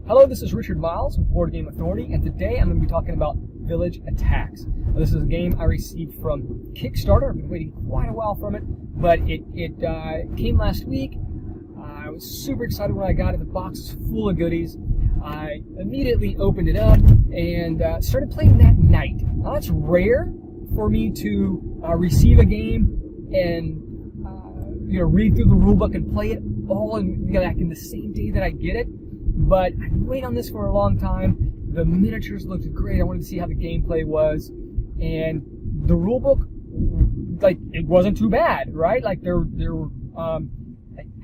Hello, this is Richard Miles with Board Game Authority, and today I'm going to be talking about Village Attacks. Now, this is a game I received from Kickstarter. I've been waiting quite a while from it, but it came last week. I was super excited when I got it. The box is full of goodies. I immediately opened it up and started playing that night. Now, that's rare for me to receive a game and read through the rulebook and play it all in the same day that I get it. But I've been waiting on this for a long time. The miniatures looked great. I wanted to see how the gameplay was, and the rulebook, it wasn't too bad, right?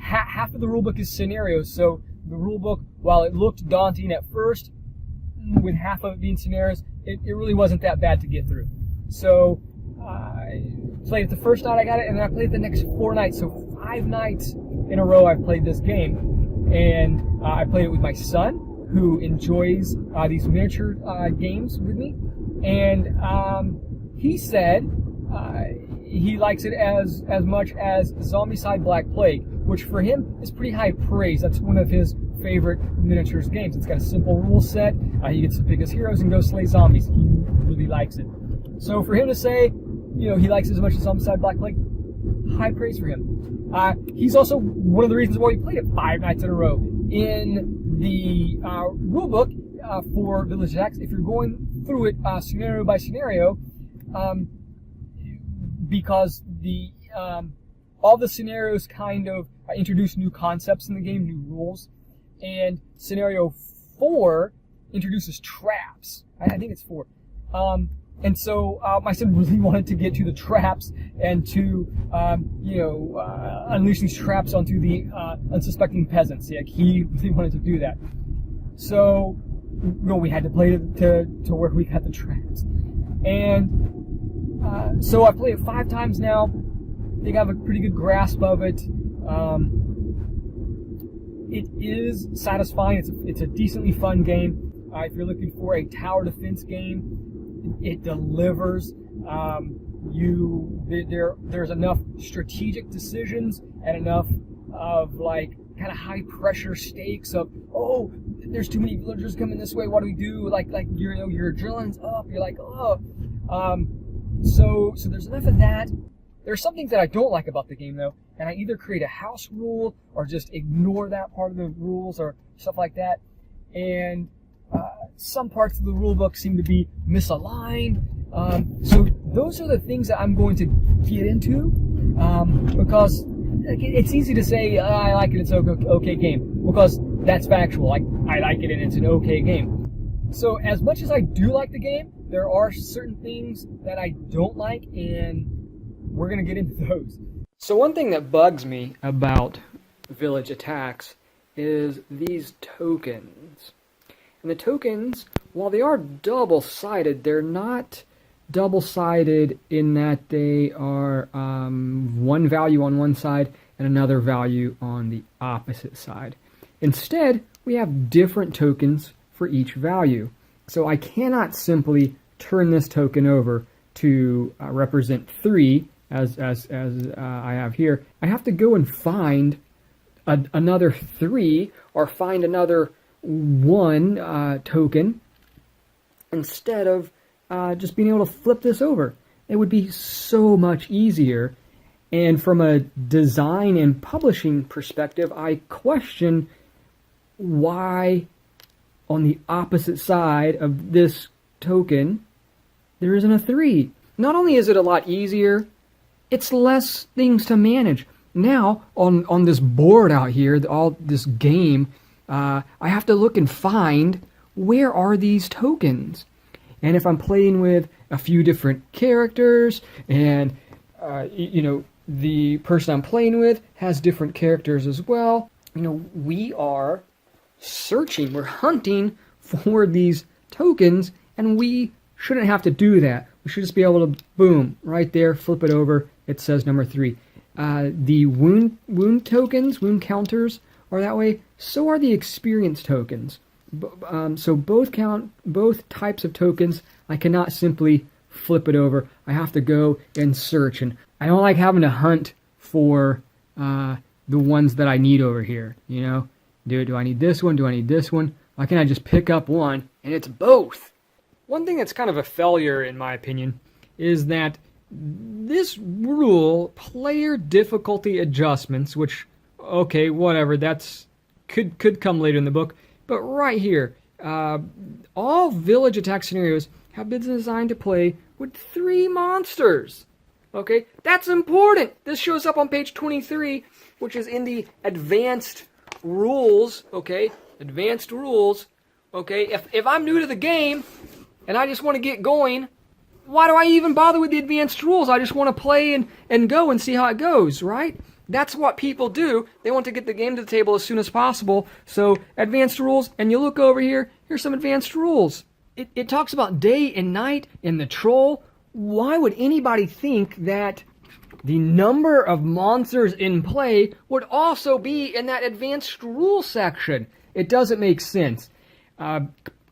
Half of the rulebook is scenarios, so the rulebook, while it looked daunting at first, with half of it being scenarios, it really wasn't that bad to get through. So I played it the first night I got it, and then I played it the next 4 nights. So 5 nights in a row I've played this game. And I played it with my son, who enjoys these miniature games with me. And he said he likes it as much as Zombicide Black Plague, which for him is pretty high praise. That's one of his favorite miniatures games. It's got a simple rule set. He gets to pick his heroes and go slay zombies. He really likes it. So for him to say, he likes it as much as Zombicide Black Plague, high praise for him. He's also one of the reasons why we played it 5 nights in a row. In the rulebook for Village Attacks, if you're going through it scenario by scenario, because all the scenarios kind of introduce new concepts in the game, new rules, and scenario 4 introduces traps. I think it's 4. And so my son really wanted to get to the traps and to, unleash these traps onto the unsuspecting peasants. He really wanted to do that. So, we had to play to where we got the traps. And so I played it 5 times now. I think I have a pretty good grasp of it. It is satisfying. It's a decently fun game. If you're looking for a tower defense game, it delivers. There's enough strategic decisions and enough of kind of high pressure stakes of, oh, there's too many villagers coming this way. What do we do? Your adrenaline's up. You're like, oh. So there's enough of that. There's some things that I don't like about the game though, and I either create a house rule or just ignore that part of the rules or stuff like that. And some parts of the rulebook seem to be misaligned. So those are the things that I'm going to get into because it's easy to say, I like it, it's an okay game, because that's factual. I like it and it's an okay game. So as much as I do like the game, there are certain things that I don't like, and we're going to get into those. So one thing that bugs me about Village Attacks is these tokens. And the tokens, while they are double-sided, they're not double-sided in that they are one value on one side and another value on the opposite side. Instead, we have different tokens for each value. So I cannot simply turn this token over to represent 3, as I have here. I have to go and find another 3 or find another 1 token instead of just being able to flip this over. It would be so much easier. And from a design and publishing perspective, I question why on the opposite side of this token there isn't a 3. Not only is it a lot easier, it's less things to manage. Now on this board out here, this game, I have to look and find, where are these tokens? And if I'm playing with a few different characters, and the person I'm playing with has different characters as well, we are searching, we're hunting for these tokens, and we shouldn't have to do that. We should just be able to, boom, right there, flip it over, it says number 3. The wound tokens, wound counters, are that way. So are the experience tokens. So both types of tokens, I cannot simply flip it over. I have to go and search, and I don't like having to hunt for the ones that I need over here. Do I need this one? Do I need this one? Why can't I just pick up one and it's both? One thing that's kind of a failure, in my opinion, is that this rule, player difficulty adjustments, which, okay, whatever, that's could come later in the book, but right here, all village attack scenarios have been designed to play with 3 monsters. Okay, that's important. This shows up on page 23, which is in the advanced rules. Okay, advanced rules. Okay, if I'm new to the game and I just want to get going, why do I even bother with the advanced rules? I just want to play and go and see how it goes, right? That's what people do. They want to get the game to the table as soon as possible. So advanced rules, and you look over here, here's some advanced rules. It talks about day and night and the troll. Why would anybody think that the number of monsters in play would also be in that advanced rules section? It doesn't make sense.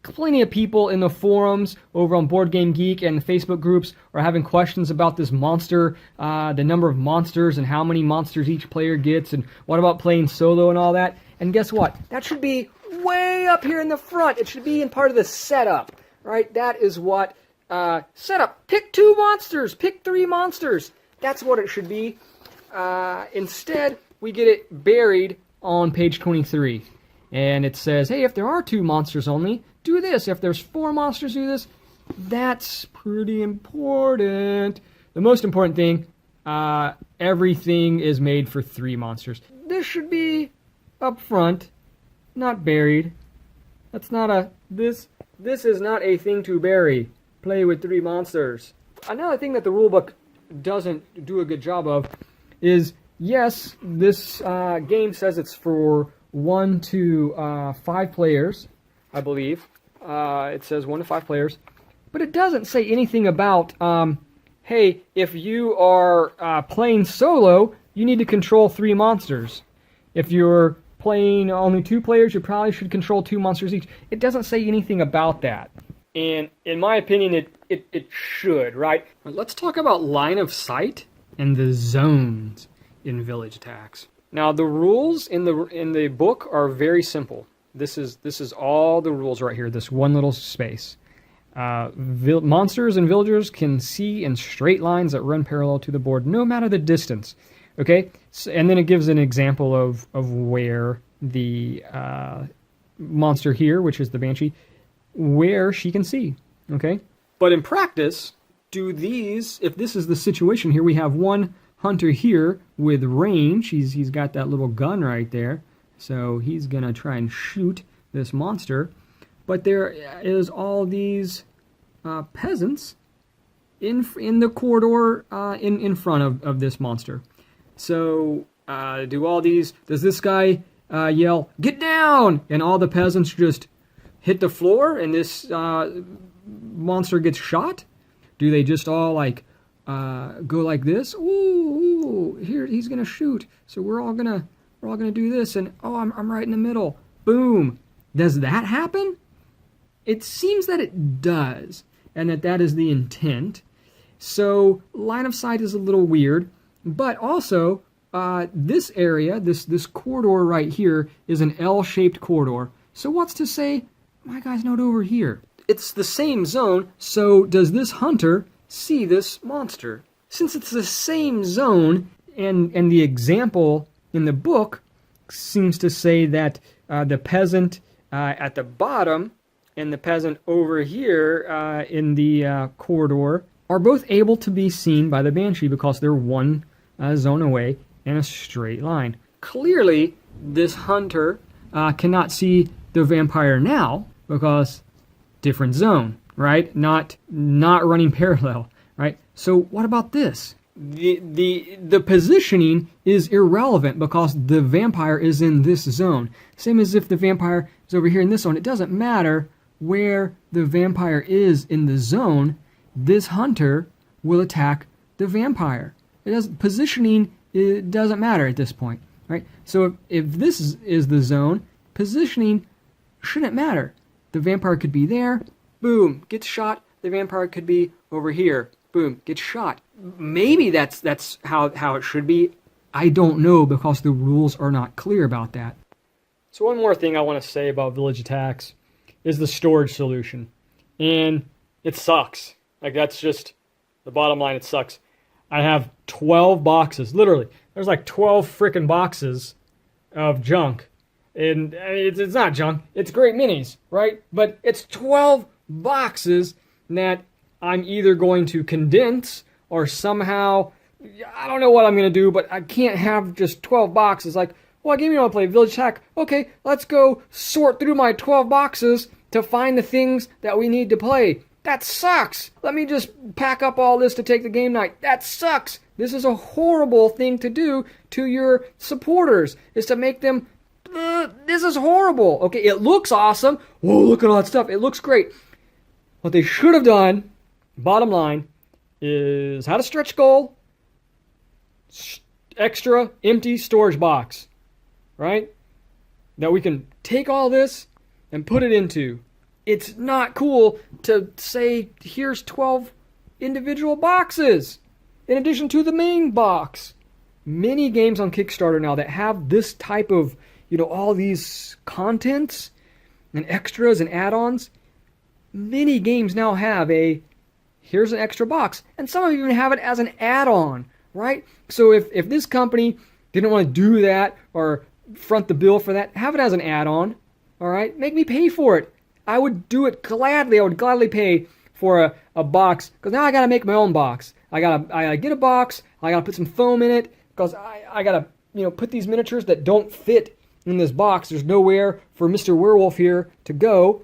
Plenty of people in the forums over on Board Game Geek and the Facebook groups are having questions about this monster, the number of monsters and how many monsters each player gets, and what about playing solo and all that. And guess what? That should be way up here in the front. It should be in part of the setup, right? That is what setup. Pick 2 monsters. Pick 3 monsters. That's what it should be. Instead, we get it buried on page 23. And it says, hey, if there are 2 monsters only, do this. If there's 4 monsters, do this. That's pretty important. The most important thing, everything is made for 3 monsters. This should be up front, not buried. That's not a... This is not a thing to bury. Play with 3 monsters. Another thing that the rulebook doesn't do a good job of is, yes, this game says it's for 1 to 5 players, I believe. It says 1 to 5 players. But it doesn't say anything about, hey, if you are playing solo, you need to control 3 monsters. If you're playing only 2 players, you probably should control 2 monsters each. It doesn't say anything about that. And in my opinion, it should, right? Let's talk about line of sight and the zones in village attacks. Now, the rules in the book are very simple. This is all the rules right here, this one little space. Monsters and villagers can see in straight lines that run parallel to the board, no matter the distance. Okay? So, and then it gives an example of where the monster here, which is the Banshee, where she can see. Okay? But in practice, if this is the situation here, we have one hunter here with range. He's got that little gun right there. So he's going to try and shoot this monster. But there is all these peasants in the corridor in front of this monster. So does this guy yell, "Get down!" and all the peasants just hit the floor and this monster gets shot? Do they just all go like this? Ooh, here he's gonna shoot. So we're all gonna do this, and I'm right in the middle. Boom. Does that happen? It seems that it does, and that is the intent. So line of sight is a little weird, but also this area, this corridor right here, is an L-shaped corridor. So what's to say my guy's not over here? It's the same zone, so does this hunter see this monster? Since it's the same zone, and the example in the book seems to say that the peasant at the bottom and the peasant over here in the corridor are both able to be seen by the Banshee because they're one zone away in a straight line. Clearly, this hunter cannot see the vampire now because different zone, right? Not running parallel, right? So what about this? The positioning is irrelevant because the vampire is in this zone. Same as if the vampire is over here in this zone. It doesn't matter where the vampire is in the zone. This hunter will attack the vampire. Positioning, it doesn't matter at this point, right? So if this is the zone, positioning shouldn't matter. The vampire could be there, boom, gets shot. The vampire could be over here, boom, gets shot. Maybe that's how it should be. I don't know because the rules are not clear about that. So one more thing I want to say about village attacks is the storage solution. And it sucks. Like, that's just the bottom line, it sucks. I have 12 boxes, literally. There's like 12 freaking boxes of junk. And it's not junk, it's great minis, right? But it's 12 boxes that I'm either going to condense or somehow, I don't know what I'm going to do, but I can't have just 12 boxes. Like, well, I gave you want to play Village Attack. Okay, let's go sort through my 12 boxes to find the things that we need to play. That sucks. Let me just pack up all this to take the game night. That sucks. This is a horrible thing to do to your supporters, is to make them, this is horrible. Okay, it looks awesome. Whoa, look at all that stuff. It looks great. What they should have done, bottom line, is had a stretch goal, extra empty storage box, right? That we can take all this and put it into. It's not cool to say, here's 12 individual boxes in addition to the main box. Many games on Kickstarter now that have this type of, all these contents and extras and add-ons, many games now have here's an extra box. And some of them even have it as an add-on, right? So if this company didn't want to do that or front the bill for that, have it as an add-on, all right? Make me pay for it. I would do it gladly. I would gladly pay for a box, because now I got to make my own box. I gotta get a box. I gotta put some foam in it, because I gotta put these miniatures that don't fit in this box. There's nowhere for Mr. Werewolf here to go.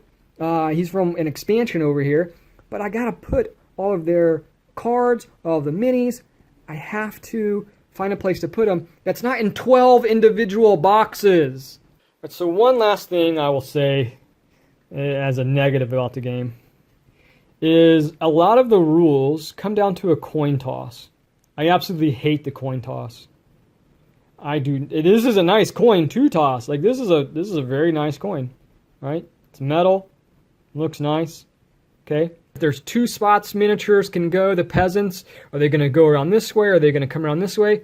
He's from an expansion over here, but I gotta put all of their cards, all of the minis. I have to find a place to put them that's not in 12 individual boxes. Right, so one last thing I will say as a negative about the game is a lot of the rules come down to a coin toss. I absolutely hate the coin toss. I do. This is a nice coin to toss. Like, this is a very nice coin, right? It's metal, looks nice. Okay. If there's 2 spots miniatures can go, the peasants, are they going to go around this way? Or are they going to come around this way?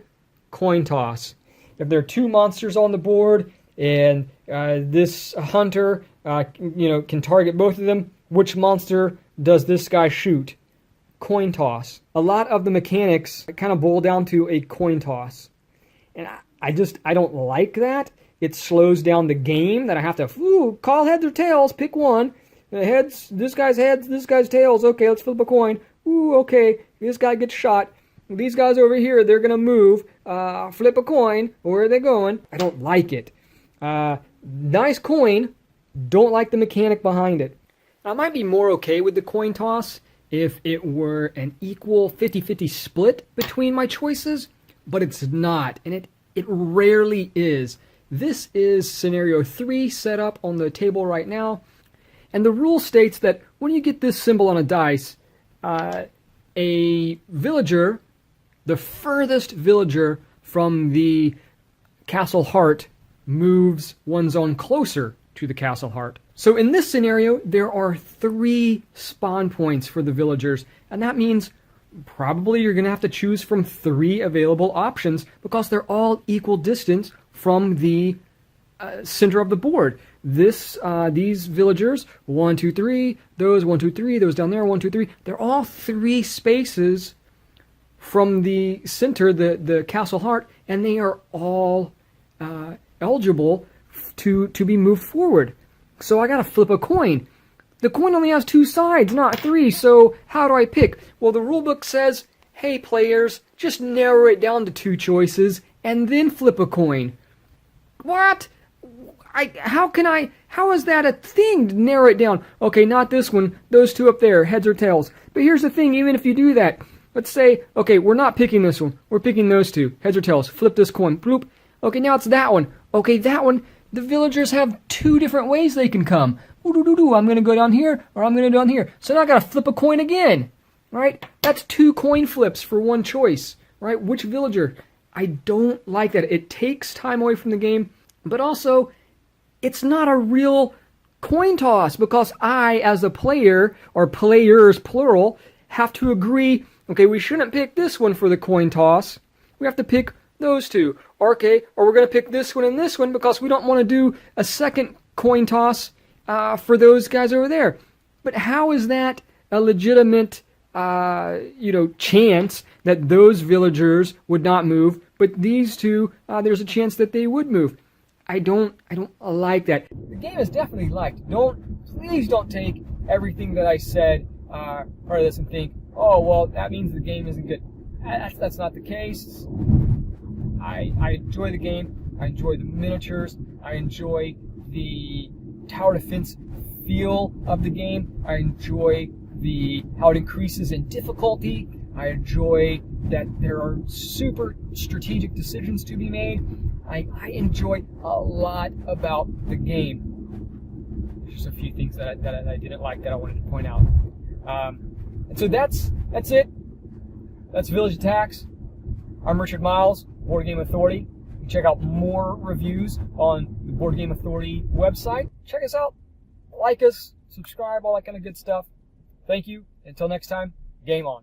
Coin toss. If there are 2 monsters on the board and this hunter can target both of them, which monster does this guy shoot? Coin toss. A lot of the mechanics kind of boil down to a coin toss. And I don't like that. It slows down the game, that I have to call heads or tails, pick one. Heads, this guy's tails. Okay, let's flip a coin. Okay, this guy gets shot. These guys over here, they're going to move. Flip a coin. Where are they going? I don't like it. Nice coin. Don't like the mechanic behind it. I might be more okay with the coin toss if it were an equal 50-50 split between my choices, but it's not, and it rarely is. This is scenario 3 set up on the table right now, and the rule states that when you get this symbol on a dice, a villager, the furthest villager from the castle heart, moves one zone closer to the castle heart. So in this scenario, there are 3 spawn points for the villagers, and that means probably you're going to have to choose from 3 available options, because they're all equal distance from the center of the board. These villagers, 1, 2, 3, those 1, 2, 3, those down there, 1, 2, 3, they're all 3 spaces from the center, the castle heart, and they are all eligible to be moved forward. So I gotta flip a coin. The coin only has 2 sides, not 3, so how do I pick? Well, the rulebook says, hey players, just narrow it down to 2 choices, and then flip a coin. What? How is that a thing to narrow it down? Okay, not this one, those 2 up there, heads or tails. But here's the thing, even if you do that, let's say, okay, we're not picking this one, we're picking those 2, heads or tails, flip this coin, bloop. Okay, now it's that one. Okay, that one, the villagers have 2 different ways they can come. I'm going to go down here, or I'm going to go down here. So now I got to flip a coin again, right? That's 2 coin flips for 1 choice, right? Which villager? I don't like that. It takes time away from the game, but also it's not a real coin toss, because I, as a player, or players plural, have to agree, okay, we shouldn't pick this one for the coin toss. We have to pick those two. Okay, or we're going to pick this one and this one because we don't want to do a second coin toss for those guys over there. But how is that a legitimate, chance that those villagers would not move, but these two, there's a chance that they would move? I don't like that. The game is definitely liked. Please don't take everything that I said part of this and think, oh, well, that means the game isn't good. That's not the case. I enjoy the game. I enjoy the miniatures. I enjoy the tower defense feel of the game. I enjoy how it increases in difficulty. I enjoy that there are super strategic decisions to be made. I enjoy a lot about the game. Just a few things that I didn't like that I wanted to point out. And so that's it. That's Village Attacks. I'm Richard Miles, Board Game Authority. You can check out more reviews on the Board Game Authority website. Check us out. Like us, subscribe, all that kind of good stuff. Thank you. Until next time, game on.